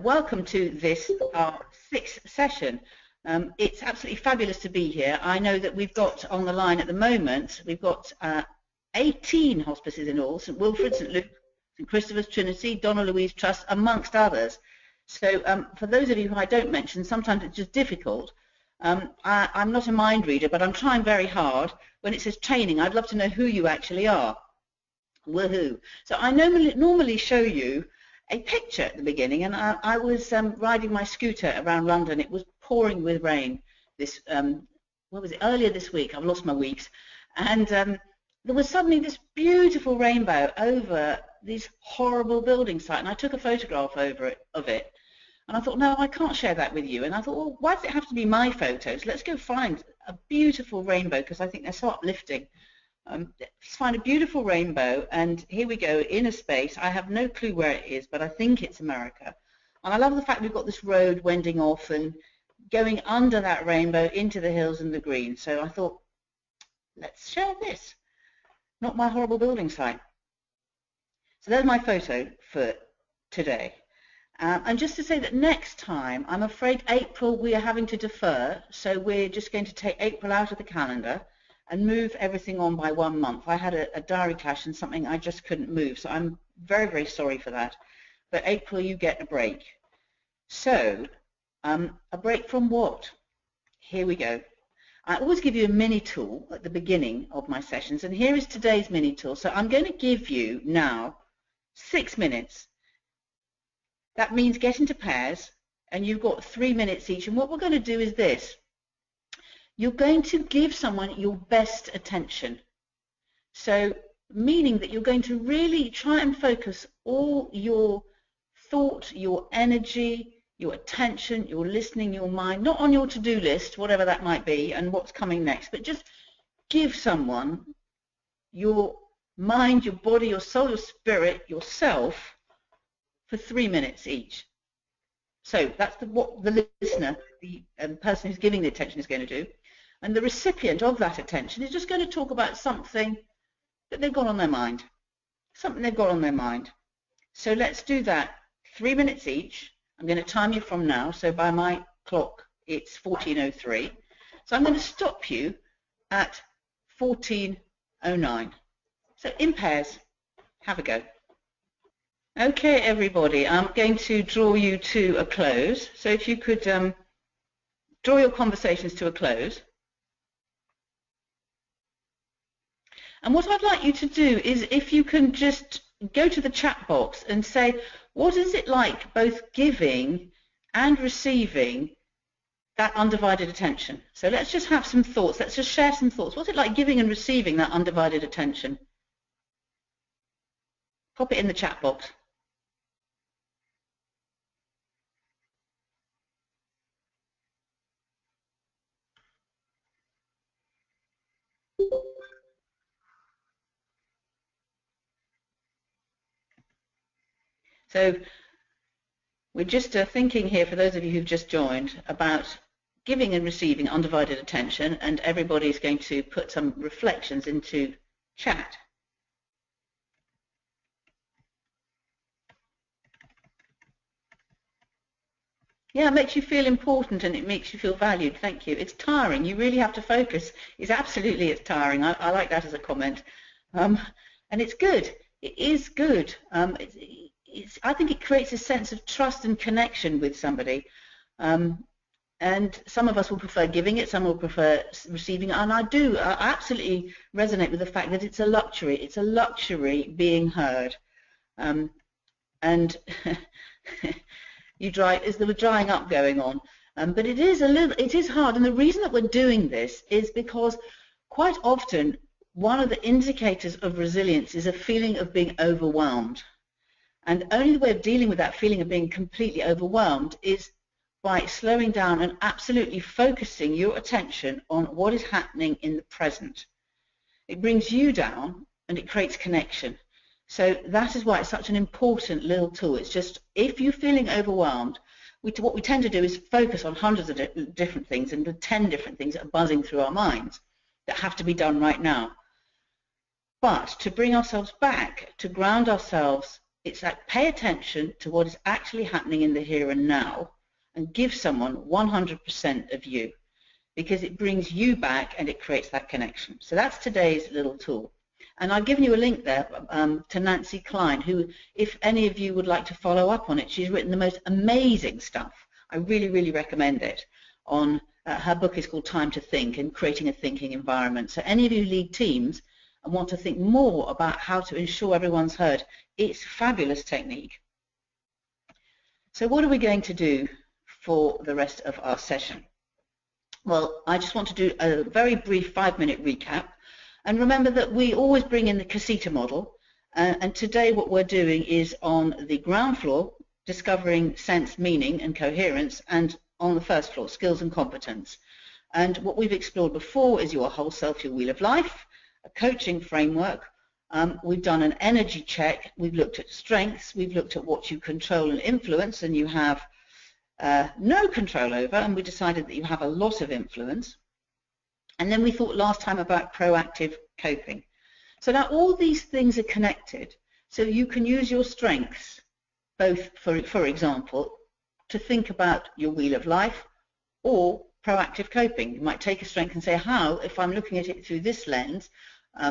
Welcome to this, our sixth session. It's absolutely fabulous to be here. I know that we've got on the line at the moment, we've got 18 hospices in all, St Wilfrid, St Luke, St Christopher's, Trinity, Donna Louise Trust, amongst others. So for those of you who I don't mention, sometimes it's just difficult. I'm not a mind reader, but I'm trying very hard. When it says training, I'd love to know who you actually are. Woohoo. So I normally show you a picture at the beginning, and I was riding my scooter around London. It was pouring with rain this, what was it, earlier this week. I've lost my weeks. And there was suddenly this beautiful rainbow over this horrible building site, and I took a photograph of it. And I thought, no, I can't share that with you. And I thought, well, why does it have to be my photos? Let's go find a beautiful rainbow, because I think they're so uplifting. Let's find a beautiful rainbow, and here we go, in a space. I have no clue where it is, but I think it's America. And I love the fact we've got this road wending off and going under that rainbow into the hills and the green. So I thought, let's share this. Not my horrible building site. So there's my photo for today. And just to say that next time, I'm afraid April we are having to defer, so we're just going to take April out of the calendar and move everything on by 1 month. I had a diary clash and something I just couldn't move, so I'm very, very sorry for that. But April, you get a break. So, a break from what? Here we go. I always give you a mini tool at the beginning of my sessions, and here is today's mini tool. So I'm going to give you now 6 minutes. That means get into pairs, and you've got 3 minutes each. And what we're going to do is this. You're going to give someone your best attention. So meaning that you're going to really try and focus all your thought, your energy, your attention, your listening, your mind, not on your to-do list, whatever that might be, and what's coming next, but just give someone your mind, your body, your soul, your spirit, yourself for 3 minutes each. So that's what the listener, the person who's giving the attention is going to do. And the recipient of that attention is just going to talk about something that they've got on their mind. Something they've got on their mind. So let's do that. 3 minutes each. I'm going to time you from now. So by my clock, it's 14:03. So I'm going to stop you at 14:09. So in pairs, have a go. Okay, everybody, I'm going to draw you to a close. So if you could draw your conversations to a close. And what I'd like you to do is, if you can just go to the chat box and say, what is it like both giving and receiving that undivided attention? So let's just have some thoughts. Let's just share some thoughts. What's it like giving and receiving that undivided attention? Pop it in the chat box. So we're just thinking here, for those of you who've just joined, about giving and receiving undivided attention, and everybody's going to put some reflections into chat. Yeah, it makes you feel important and it makes you feel valued. Thank you. It's tiring. You really have to focus. It's tiring. I like that as a comment. And it's good. It is good. I think it creates a sense of trust and connection with somebody. And some of us will prefer giving it, some will prefer receiving it. And I absolutely resonate with the fact that it's a luxury. It's a luxury being heard. And there was drying up going on. But it is hard. And the reason that we're doing this is because quite often one of the indicators of resilience is a feeling of being overwhelmed. And only the way of dealing with that feeling of being completely overwhelmed is by slowing down and absolutely focusing your attention on what is happening in the present. It brings you down and it creates connection. So that is why it's such an important little tool. It's just, if you're feeling overwhelmed, what we tend to do is focus on hundreds of different things and the 10 different things that are buzzing through our minds that have to be done right now. But to bring ourselves back, to ground ourselves It's like pay attention to what is actually happening in the here and now and give someone 100% of you, because it brings you back and it creates that connection. So that's today's little tool. And I've given you a link there to Nancy Klein, who, if any of you would like to follow up on it, she's written the most amazing stuff. I really, really recommend it. On her book is called Time to Think and Creating a Thinking Environment. So any of you lead teams and want to think more about how to ensure everyone's heard, it's a fabulous technique. So what are we going to do for the rest of our session? Well, I just want to do a very brief 5-minute recap. And remember that we always bring in the casita model. And today what we're doing is on the ground floor, discovering sense, meaning and coherence, and on the first floor, skills and competence. And what we've explored before is your whole self, your wheel of life, a coaching framework. We've done an energy check. We've looked at strengths. We've looked at what you control and influence and you have no control over, and we decided that you have a lot of influence. And then we thought last time about proactive coping. So now all these things are connected, so you can use your strengths, both for example, to think about your wheel of life, or proactive coping. You might take a strength and say, how, if I'm looking at it through this lens,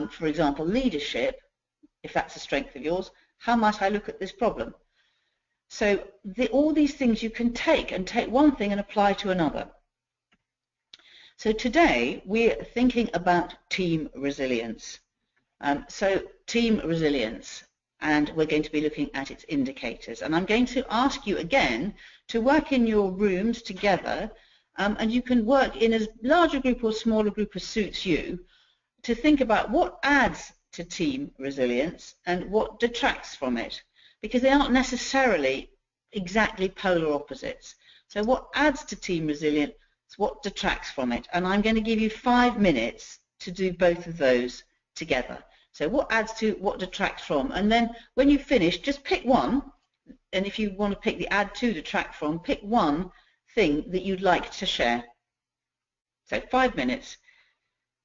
for example, leadership, if that's a strength of yours, how might I look at this problem? So all these things you can take one thing and apply to another. So today we're thinking about team resilience. So team resilience, and we're going to be looking at its indicators. And I'm going to ask you again to work in your rooms together, and you can work in as large a group or smaller group as suits you, to think about what adds to team resilience and what detracts from it, because they aren't necessarily exactly polar opposites. So what adds to team resilience, what detracts from it, and I'm going to give you 5 minutes to do both of those together. So what adds to, what detracts from, and then when you finish, just pick one, and if you want to pick the add to, detract from, pick one thing that you'd like to share. So 5 minutes.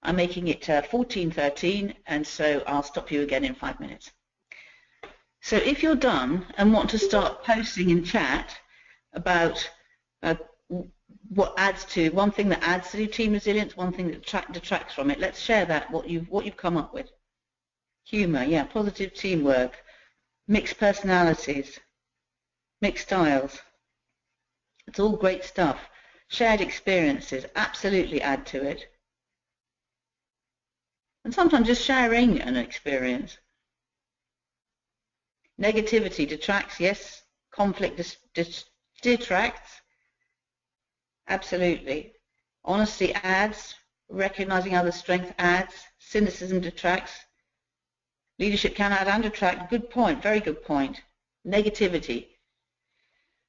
I'm making it 14:13, and so I'll stop you again in 5 minutes. So if you're done and want to start posting in chat about what adds to, one thing that adds to team resilience, one thing that detracts from it, let's share that, what you've come up with. Humour, yeah, positive teamwork, mixed personalities, mixed styles. It's all great stuff. Shared experiences absolutely add to it. And sometimes just sharing an experience. Negativity detracts, yes. Conflict detracts, absolutely. Honesty adds. Recognizing others' strength adds. Cynicism detracts. Leadership can add and detract. Good point, very good point. Negativity.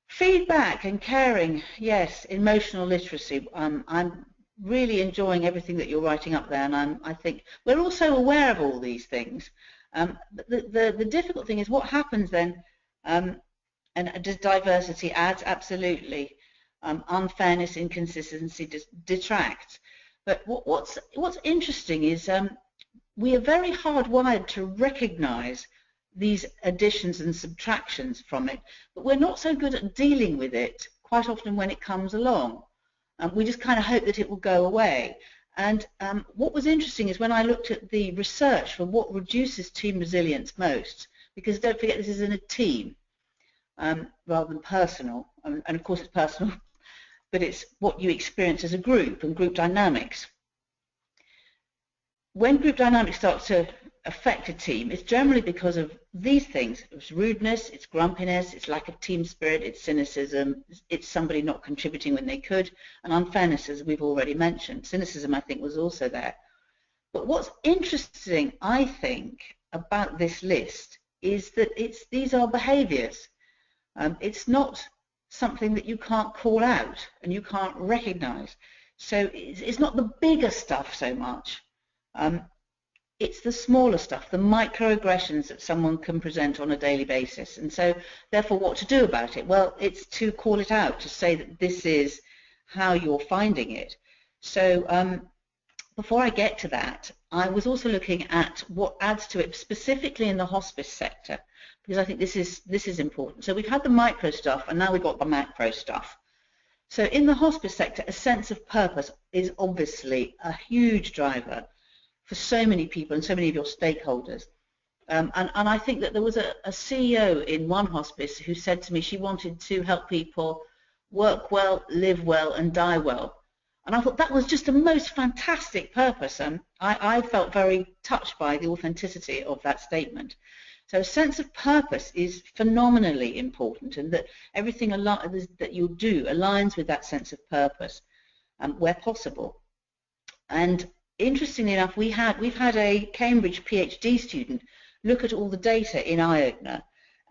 Feedback and caring, yes. Emotional literacy. I'm really enjoying everything that you're writing up there, and I think we're also aware of all these things. The difficult thing is what happens then, and does diversity adds? Absolutely. Unfairness, inconsistency detracts. But what's interesting is we are very hardwired to recognize these additions and subtractions from it, but we're not so good at dealing with it quite often when it comes along. We just kind of hope that it will go away. And what was interesting is when I looked at the research for what reduces team resilience most, because don't forget this is in a team rather than personal, and of course it's personal, but it's what you experience as a group and group dynamics. When group dynamics start to affect a team, it's generally because of these things. It's rudeness, it's grumpiness, it's lack of team spirit, it's cynicism, it's somebody not contributing when they could, and unfairness, as we've already mentioned. Cynicism, I think, was also there. But what's interesting, I think, about this list is that these are behaviours. It's not something that you can't call out and you can't recognise. So it's not the bigger stuff so much. It's the smaller stuff, the microaggressions that someone can present on a daily basis. And so, therefore, what to do about it? Well, it's to call it out, to say that this is how you're finding it. So before I get to that, I was also looking at what adds to it, specifically in the hospice sector, because I think this is important. So we've had the micro stuff, and now we've got the macro stuff. So in the hospice sector, a sense of purpose is obviously a huge driver for so many people and so many of your stakeholders. And I think that there was a CEO in one hospice who said to me she wanted to help people work well, live well, and die well. And I thought that was just the most fantastic purpose, and I felt very touched by the authenticity of that statement. So a sense of purpose is phenomenally important, and that everything that you do aligns with that sense of purpose where possible. And interestingly enough, we've had a Cambridge PhD student look at all the data in eye-opener,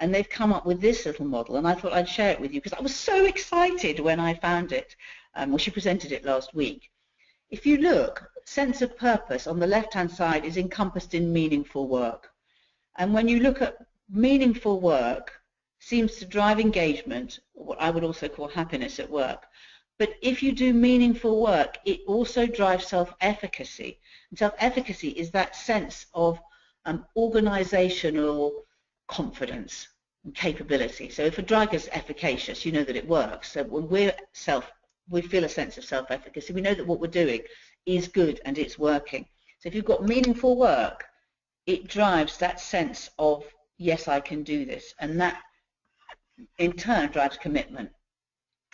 and they've come up with this little model, and I thought I'd share it with you because I was so excited when I found it. Well, she presented it last week. If you look, sense of purpose on the left-hand side is encompassed in meaningful work. And when you look at meaningful work, seems to drive engagement, what I would also call happiness at work. But if you do meaningful work, it also drives self-efficacy. And self-efficacy is that sense of organizational confidence and capability. So if a drug is efficacious, you know that it works. So when we feel a sense of self-efficacy, we know that what we're doing is good and it's working. So if you've got meaningful work, it drives that sense of, yes, I can do this. And that, in turn, drives commitment.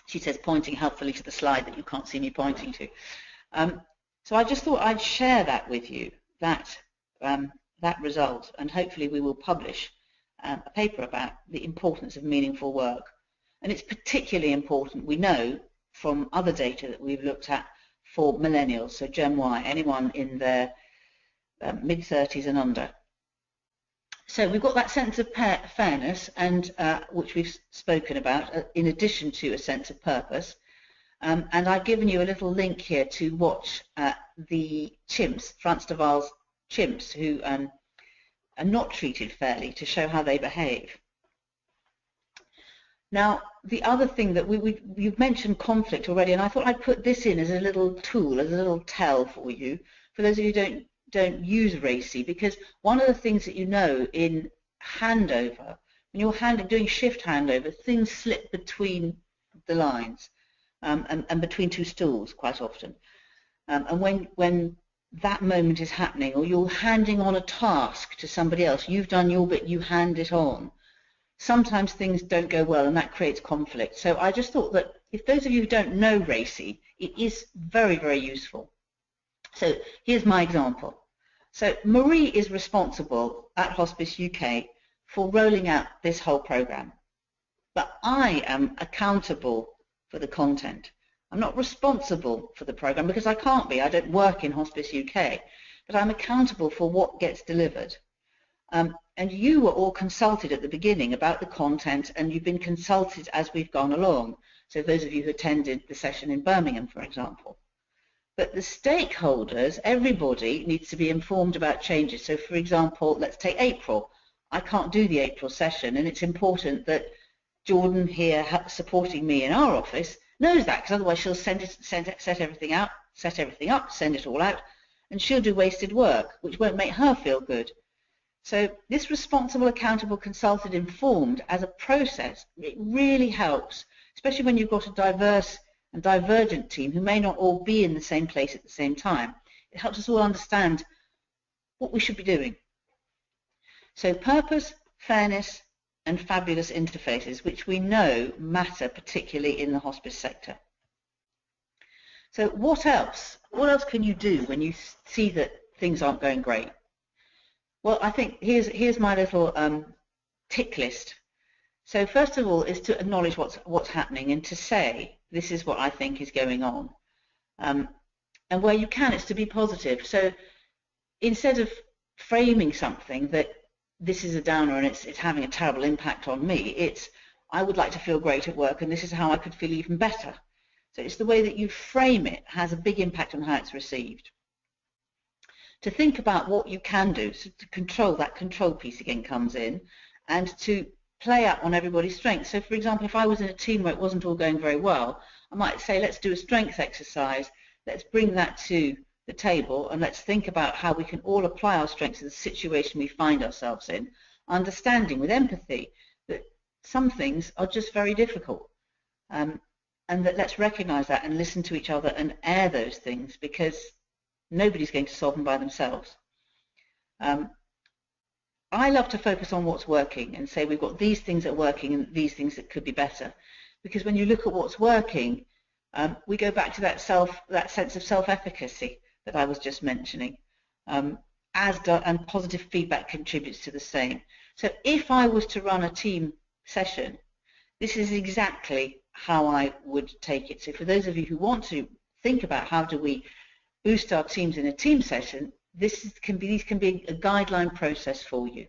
She says, pointing helpfully to the slide that you can't see me pointing to. So I just thought I'd share that with you, that result, and hopefully we will publish a paper about the importance of meaningful work. And it's particularly important, we know, from other data that we've looked at for millennials, so Gen Y, anyone in their mid-30s and under. So we've got that sense of fairness, and which we've spoken about, in addition to a sense of purpose. And I've given you a little link here to watch the chimps, Frans de Waal's chimps, who are not treated fairly, to show how they behave. Now, the other thing that you've mentioned conflict already, and I thought I'd put this in as a little tool, as a little tell for you, for those of you who don't use RACI, because one of the things that you know in handover, when you're doing shift handover, things slip between the lines and between two stools quite often. And when that moment is happening, or you're handing on a task to somebody else, you've done your bit, you hand it on. Sometimes things don't go well, and that creates conflict. So I just thought that if those of you who don't know RACI, it is very, very useful. So here's my example. So Marie is responsible at Hospice UK for rolling out this whole program, but I am accountable for the content. I'm not responsible for the program because I can't be. I don't work in Hospice UK, but I'm accountable for what gets delivered. And you were all consulted at the beginning about the content, and you've been consulted as we've gone along. So those of you who attended the session in Birmingham, for example. But the stakeholders, everybody needs to be informed about changes. So for example, let's take April. I can't do the April session, and it's important that Jordan here supporting me in our office knows that, because otherwise she'll set everything up, send it all out, and she'll do wasted work, which won't make her feel good. So this responsible, accountable, consulted, informed as a process, it really helps, especially when you've got a diverse and divergent team who may not all be in the same place at the same time. It helps us all understand what we should be doing. So purpose, fairness, and fabulous interfaces, which we know matter particularly in the hospice sector. So what else? What else can you do when you see that things aren't going great? Well, I think here's my little tick list. So first of all is to acknowledge what's happening and to say, this is what I think is going on. And where you can, it's to be positive. So instead of framing something that this is a downer and it's having a terrible impact on me, it's I would like to feel great at work and this is how I could feel even better. So it's the way that you frame it has a big impact on how it's received. To think about what you can do, so to control, that control piece again comes in, and to play up on everybody's strengths. So for example, if I was in a team where it wasn't all going very well, I might say, let's do a strength exercise, let's bring that to the table, and let's think about how we can all apply our strengths to the situation we find ourselves in. understanding, with empathy, that some things are just very difficult. And that let's recognise that and listen to each other and air those things, because nobody's going to solve them by themselves. I love to focus on what's working and say we've got these things that are working and these things that could be better. Because when you look at what's working, we go back to that sense of self-efficacy that I was just mentioning, and positive feedback contributes to the same. So if I was to run a team session, this is exactly how I would take it. So for those of you who want to think about how do we boost our teams in a team session, these can be a guideline process for you.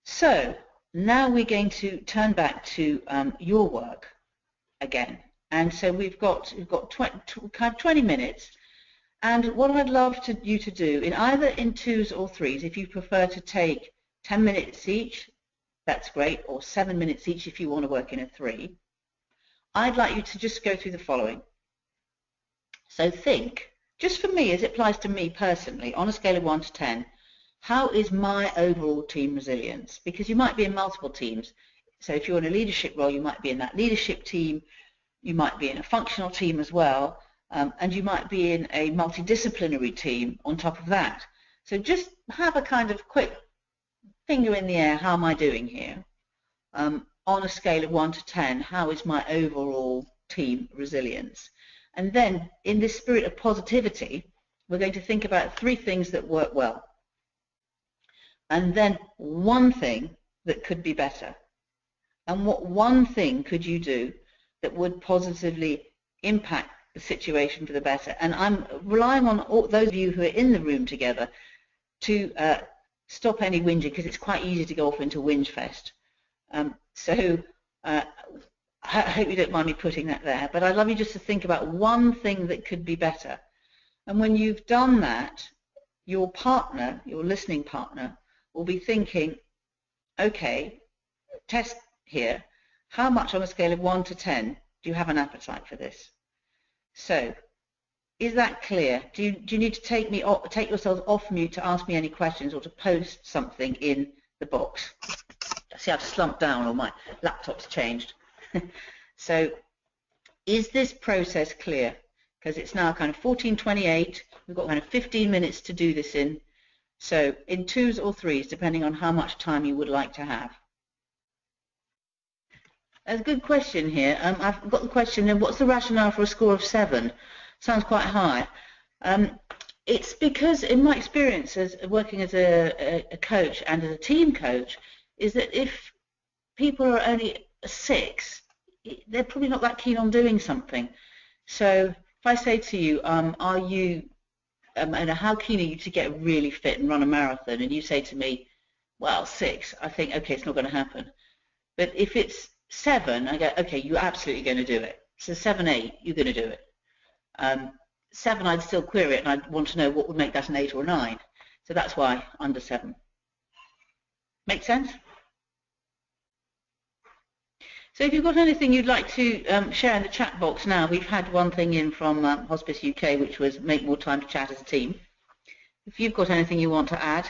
So now we're going to turn back to your work again, and so we've got 20 minutes, and what I'd love you to do in either in 2s or 3s, if you prefer to take 10 minutes each, that's great, or 7 minutes each if you want to work in a 3. I'd like you to just go through the following. So think, just for me, as it applies to me personally, on a scale of 1 to 10, how is my overall team resilience? Because you might be in multiple teams. So if you're in a leadership role, you might be in that leadership team, you might be in a functional team as well, and you might be in a multidisciplinary team on top of that. So just have a kind of quick finger in the air, how am I doing here? On a scale of 1 to 10, how is my overall team resilience? And then, in this spirit of positivity, we're going to think about 3 things that work well. And then 1 thing that could be better. And what 1 thing could you do that would positively impact the situation for the better? And I'm relying on all those of you who are in the room together to stop any whinging, because it's quite easy to go off into whinge fest. I hope you don't mind me putting that there, but I'd love you just to think about 1 thing that could be better. And when you've done that, your partner, your listening partner, will be thinking, okay, test here, how much on a scale of 1 to 10 do you have an appetite for this? So, is that clear? Do you need to take yourselves off mute to ask me any questions or to post something in the box? See, I've slumped down, or my laptop's changed. So, is this process clear? Because it's now kind of 14:28. We've got kind of 15 minutes to do this in. So, in 2s or 3s, depending on how much time you would like to have. That's a good question here. I've got the question, then what's the rationale for a score of 7? Sounds quite high. It's because, in my experience as working as a coach and as a team coach, is that if people are only a 6, they're probably not that keen on doing something. So if I say to you, are you, and how keen are you to get really fit and run a marathon, and you say to me, well, 6, I think, okay, it's not going to happen. But if it's 7, I go, okay, you're absolutely going to do it. So 7, 8, you're going to do it. 7, I'd still query it, and I'd want to know what would make that an 8 or a 9. So that's why under 7. Make sense? So if you've got anything you'd like to share in the chat box now, we've had 1 thing in from Hospice UK, which was make more time to chat as a team. If you've got anything you want to add,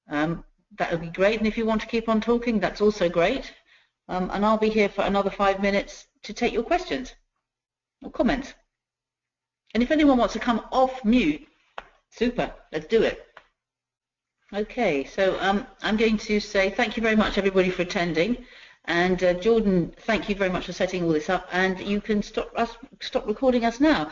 that would be great. And if you want to keep on talking, that's also great. And I'll be here for another 5 minutes to take your questions or comments. And if anyone wants to come off mute, super, let's do it. Okay, so I'm going to say thank you very much, everybody, for attending. And Jordan, thank you very much for setting all this up. And you can stop recording us now.